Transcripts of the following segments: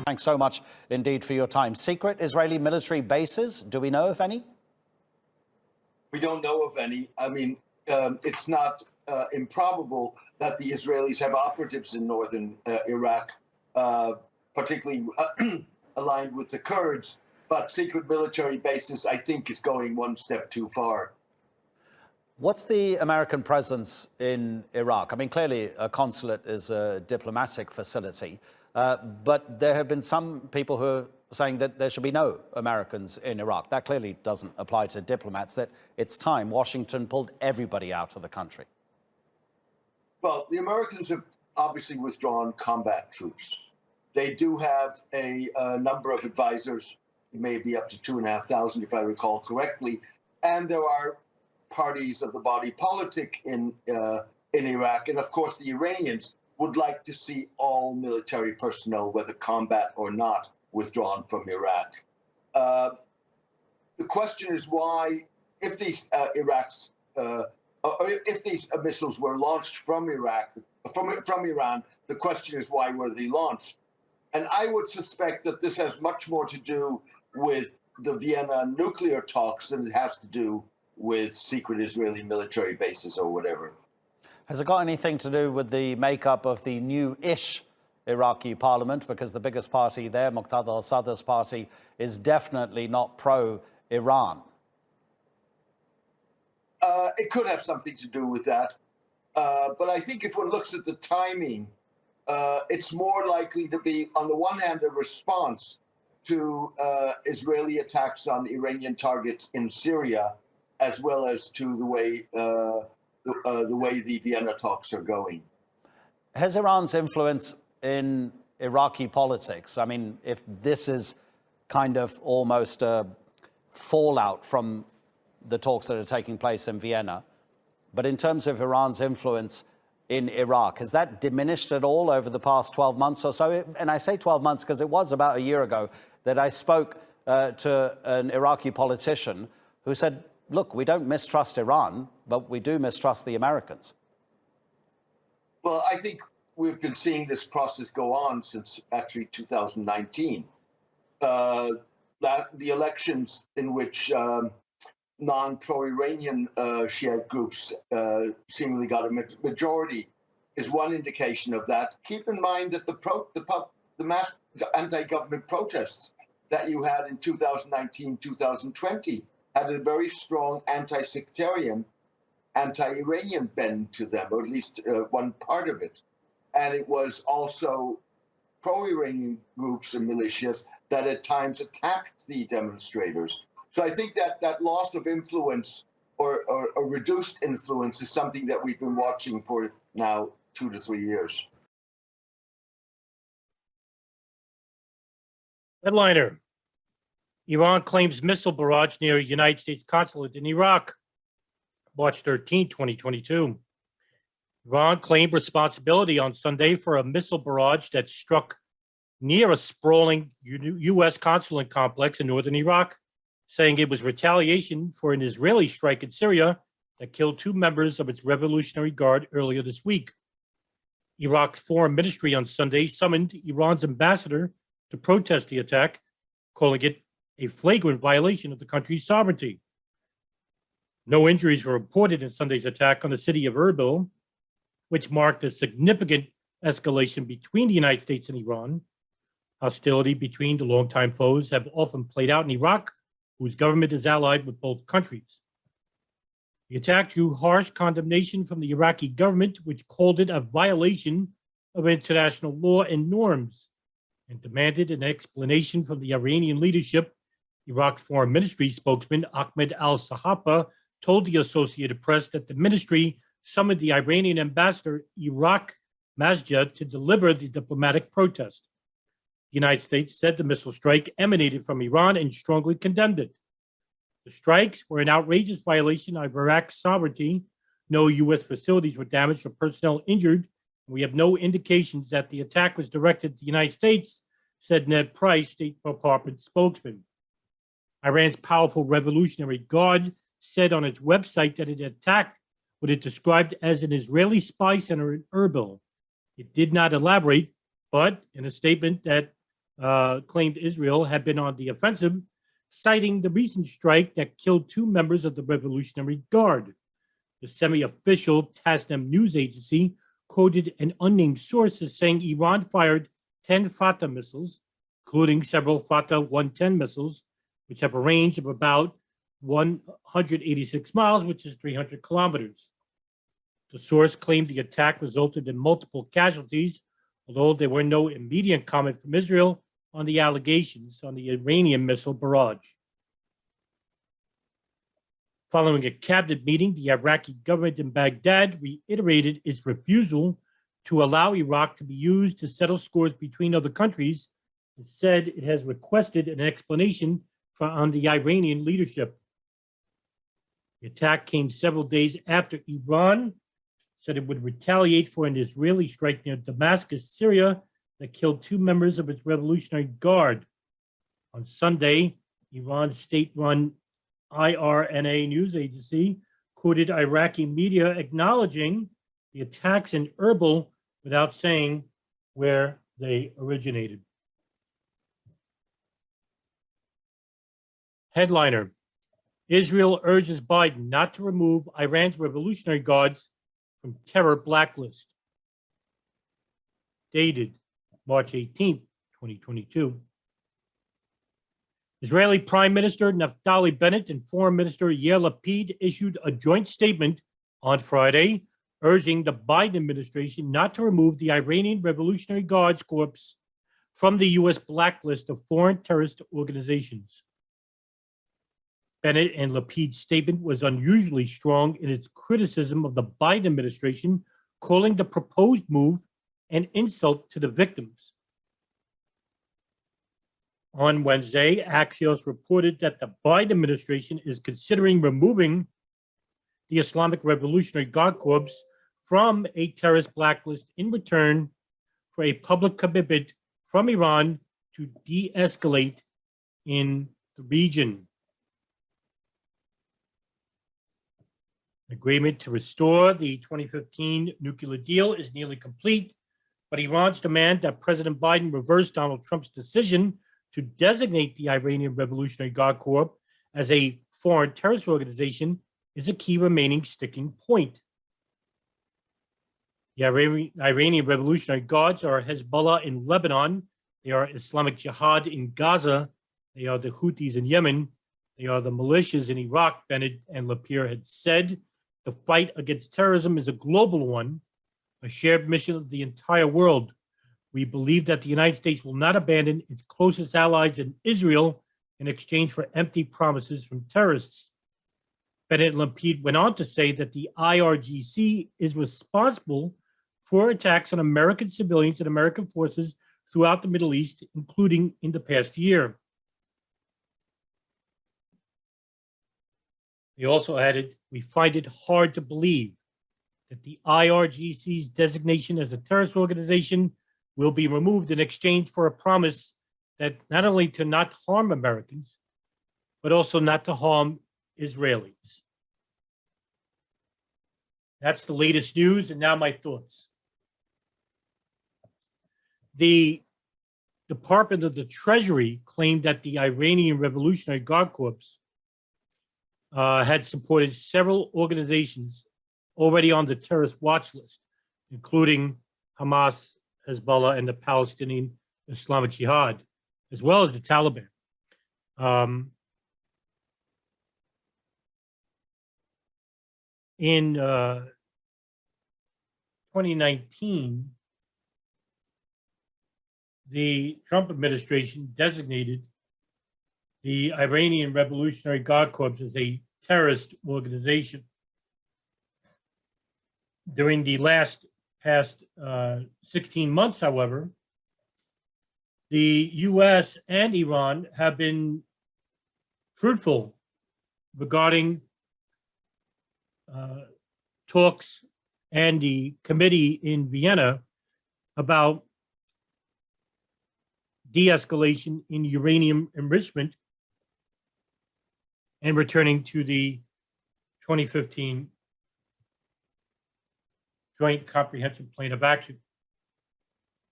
Thanks so much indeed for your time. Secret Israeli military bases, do we know of any? We don't know of any. I mean, it's not improbable that the Israelis have operatives in northern Iraq, particularly aligned with the Kurds. But secret military bases, I think, is going one step too far. What's the American presence in Iraq? I mean, clearly a consulate is a diplomatic facility, but there have been some people who are saying that there should be no Americans in Iraq. That clearly doesn't apply to diplomats, that it's time Washington pulled everybody out of the country. Well, the Americans have obviously withdrawn combat troops. They do have a number of advisors, maybe up to 2,500 if I recall correctly, and there are parties of the body politic in Iraq, and of course the Iranians would like to see all military personnel, whether combat or not, withdrawn from Iraq. The question is why, if these if these missiles were launched from Iraq, from Iran, the question is why were they launched? And I would suspect that this has much more to do with the Vienna nuclear talks than it has to do with secret Israeli military bases or whatever. Has it got anything to do with the makeup of the new-ish Iraqi parliament? Because the biggest party there, Muqtada al-Sadr's party, is definitely not pro-Iran. It could have something to do with that. But I think if one looks at the timing, it's more likely to be, on the one hand, a response to Israeli attacks on Iranian targets in Syria, as well as to the way the Vienna talks are going. Has Iran's influence in Iraqi politics, I mean, if this is kind of almost a fallout from the talks that are taking place in Vienna, but in terms of Iran's influence in Iraq, has that diminished at all over the past 12 months or so? And I say 12 months because it was about a year ago that I spoke to an Iraqi politician who said, look, we don't mistrust Iran, but we do mistrust the Americans. Well, I think we've been seeing this process go on since actually 2019. The elections in which non-pro-Iranian Shiite groups seemingly got a majority is one indication of that. Keep in mind that the mass anti-government protests that you had in 2019, 2020 had a very strong anti-sectarian, anti-Iranian bend to them, or at least one part of it. And it was also pro-Iranian groups and militias that at times attacked the demonstrators. So I think that that loss of influence or reduced influence is something that we've been watching for now 2 to 3 years. Headliner: Iran claims missile barrage near United States consulate in Iraq. March 13, 2022. Iran claimed responsibility on Sunday for a missile barrage that struck near a sprawling U.S. consulate complex in northern Iraq, saying it was retaliation for an Israeli strike in Syria that killed 2 members of its Revolutionary Guard earlier this week. Iraq's foreign ministry on Sunday summoned Iran's ambassador to protest the attack, calling it a flagrant violation of the country's sovereignty. No injuries were reported in Sunday's attack on the city of Erbil, which marked a significant escalation between the United States and Iran. Hostility between the longtime foes have often played out in Iraq, whose government is allied with both countries. The attack drew harsh condemnation from the Iraqi government, which called it a violation of international law and norms, and demanded an explanation from the Iranian leadership. Iraq's foreign ministry spokesman Ahmed al-Sahapa told the Associated Press that the ministry summoned the Iranian ambassador Iraq Masjid to deliver the diplomatic protest. The United States said the missile strike emanated from Iran and strongly condemned it. The strikes were an outrageous violation of Iraq's sovereignty. No U.S. facilities were damaged or personnel injured. We have no indications that the attack was directed at the United States, said Ned Price, State Department spokesman. Iran's powerful Revolutionary Guard said on its website that it attacked what it described as an Israeli spy center in Erbil. It did not elaborate, but in a statement that claimed Israel had been on the offensive, citing the recent strike that killed 2 members of the Revolutionary Guard. The semi-official Tasnim news agency quoted an unnamed source as saying Iran fired 10 Fatah missiles, including several Fatah 110 missiles, which have a range of about 186 miles, which is 300 kilometers. The source claimed the attack resulted in multiple casualties, although there were no immediate comment from Israel on the allegations on the Iranian missile barrage. Following a cabinet meeting, the Iraqi government in Baghdad reiterated its refusal to allow Iraq to be used to settle scores between other countries and said it has requested an explanation on the Iranian leadership. The attack came several days after Iran said it would retaliate for an Israeli strike near Damascus, Syria, that killed 2 members of its Revolutionary Guard. On Sunday, Iran's state-run IRNA news agency quoted Iraqi media acknowledging the attacks in Erbil without saying where they originated. Headliner: Israel urges Biden not to remove Iran's Revolutionary Guards from terror blacklist. Dated March 18, 2022. Israeli Prime Minister Naftali Bennett and Foreign Minister Yair Lapid issued a joint statement on Friday urging the Biden administration not to remove the Iranian Revolutionary Guards Corps from the U.S. blacklist of foreign terrorist organizations. Bennett and Lapid's statement was unusually strong in its criticism of the Biden administration, calling the proposed move an insult to the victims. On Wednesday, Axios reported that the Biden administration is considering removing the Islamic Revolutionary Guard Corps from a terrorist blacklist in return for a public commitment from Iran to de-escalate in the region. Agreement to restore the 2015 nuclear deal is nearly complete, but Iran's demand that President Biden reverse Donald Trump's decision to designate the Iranian Revolutionary Guard Corps as a foreign terrorist organization is a key remaining sticking point. The Iranian Revolutionary Guards are Hezbollah in Lebanon, they are Islamic Jihad in Gaza, they are the Houthis in Yemen, they are the militias in Iraq. Bennett and Lapid had said the fight against terrorism is a global one, a shared mission of the entire world. We believe that the United States will not abandon its closest allies in Israel in exchange for empty promises from terrorists. Bennett and Lapid went on to say that the IRGC is responsible for attacks on American civilians and American forces throughout the Middle East, including in the past year. They also added, we find it hard to believe that the IRGC's designation as a terrorist organization will be removed in exchange for a promise that not only to not harm Americans, but also not to harm Israelis. That's the latest news, and now my thoughts. The Department of the Treasury claimed that the Iranian Revolutionary Guard Corps had supported several organizations already on the terrorist watch list, including Hamas, Hezbollah, and the Palestinian Islamic Jihad, as well as the Taliban. In 2019, the Trump administration designated the Iranian Revolutionary Guard Corps as a terrorist organization. During the past 16 months, however, the U.S. and Iran have been fruitful regarding talks and the committee in Vienna about de-escalation in uranium enrichment and returning to the 2015 Joint Comprehensive Plan of Action,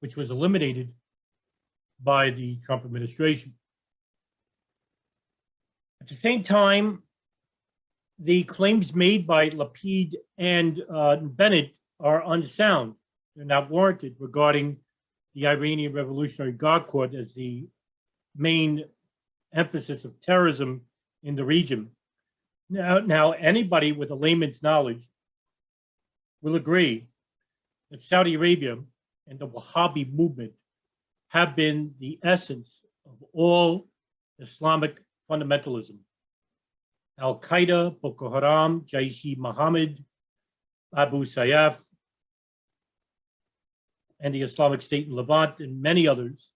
which was eliminated by the Trump administration. At the same time, the claims made by Lapid and Bennett are unsound. They're not warranted regarding the Iranian Revolutionary Guard Corps as the main emphasis of terrorism in the region. Now, anybody with a layman's knowledge will agree that Saudi Arabia and the Wahhabi movement have been the essence of all Islamic fundamentalism. Al-Qaeda, Boko Haram, Jaish-e-Mohammed, Abu Sayyaf, and the Islamic State in Levant, and many others,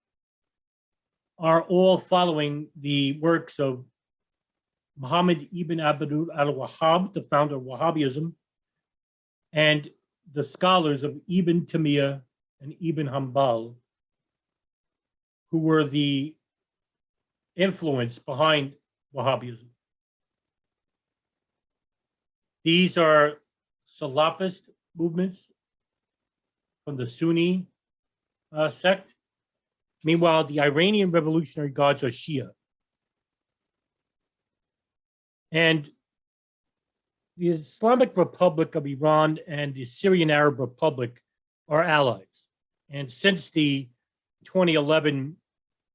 are all following the works of Muhammad ibn Abdul al-Wahhab, the founder of Wahhabism, and the scholars of Ibn Taymiyyah and Ibn Hanbal, who were the influence behind Wahhabism. These are Salafist movements from the Sunni sect. Meanwhile, the Iranian Revolutionary Guards are Shia. And the Islamic Republic of Iran and the Syrian Arab Republic are allies. And since the 2011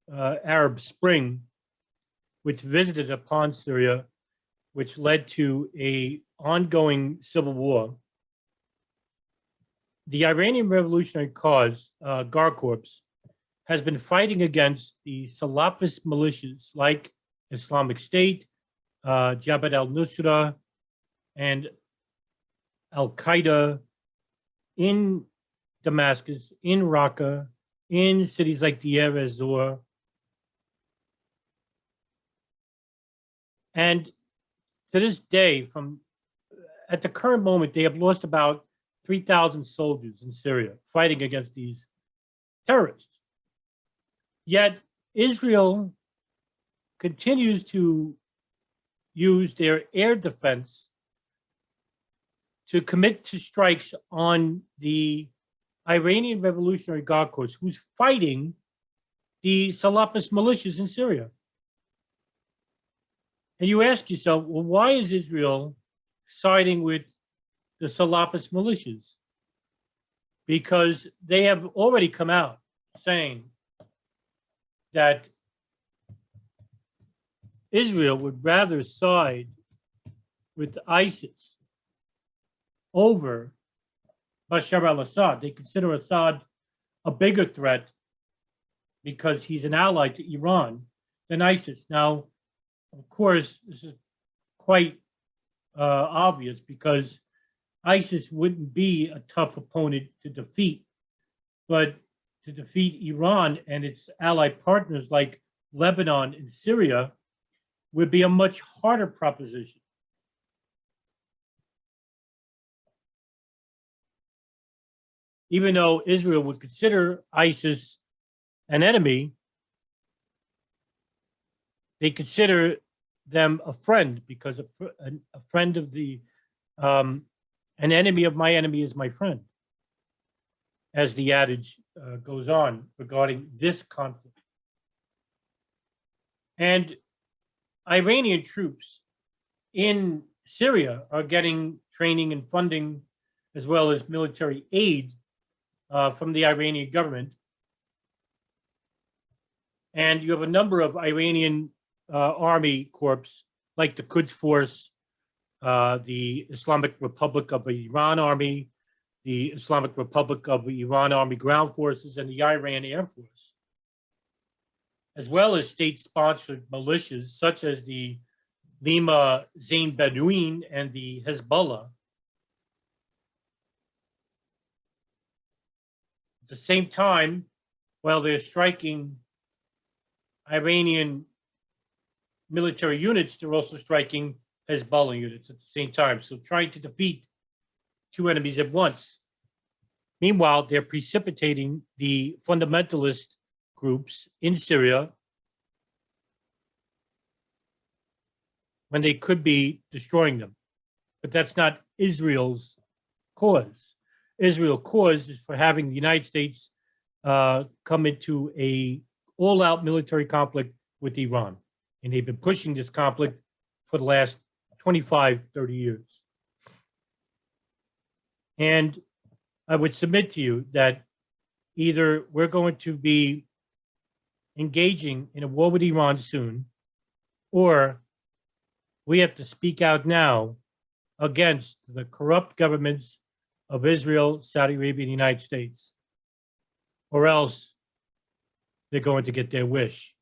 Arab Spring, which visited upon Syria, which led to an ongoing civil war, the Iranian Revolutionary Guard Corps has been fighting against the Salafist militias like Islamic State, Jabhat al-Nusra, and Al-Qaeda in Damascus, in Raqqa, in cities like Deir ez-Zor. And to this day, at the current moment, they have lost about 3,000 soldiers in Syria fighting against these terrorists. Yet Israel continues to use their air defense to commit to strikes on the Iranian Revolutionary Guard Corps, who's fighting the Salafist militias in Syria. And you ask yourself, well, why is Israel siding with the Salafist militias? Because they have already come out saying that Israel would rather side with ISIS over Bashar al-Assad. They consider Assad a bigger threat because he's an ally to Iran than ISIS. Now, of course, this is quite obvious because ISIS wouldn't be a tough opponent to defeat, but to defeat Iran and its allied partners like Lebanon and Syria would be a much harder proposition. Even though Israel would consider ISIS an enemy, they consider them a friend because a friend of an enemy of my enemy is my friend, as the adage goes on regarding this conflict. And Iranian troops in Syria are getting training and funding as well as military aid from the Iranian government. And you have a number of Iranian army corps like the Quds Force, the Islamic Republic of Iran Army, the Islamic Republic of Iran Army Ground Forces, and the Iran Air Force, as well as state-sponsored militias such as the Lima Zain Bedouin and the Hezbollah. At the same time, while they're striking Iranian military units, they're also striking Hezbollah units at the same time. So trying to defeat two enemies at once. Meanwhile, they're precipitating the fundamentalist groups in Syria when they could be destroying them. But that's not Israel's cause. Israel's cause is for having the United States come into an all-out military conflict with Iran. And they've been pushing this conflict for the last 25, 30 years. And I would submit to you that either we're going to be engaging in a war with Iran soon, or we have to speak out now against the corrupt governments of Israel, Saudi Arabia, and the United States, or else they're going to get their wish.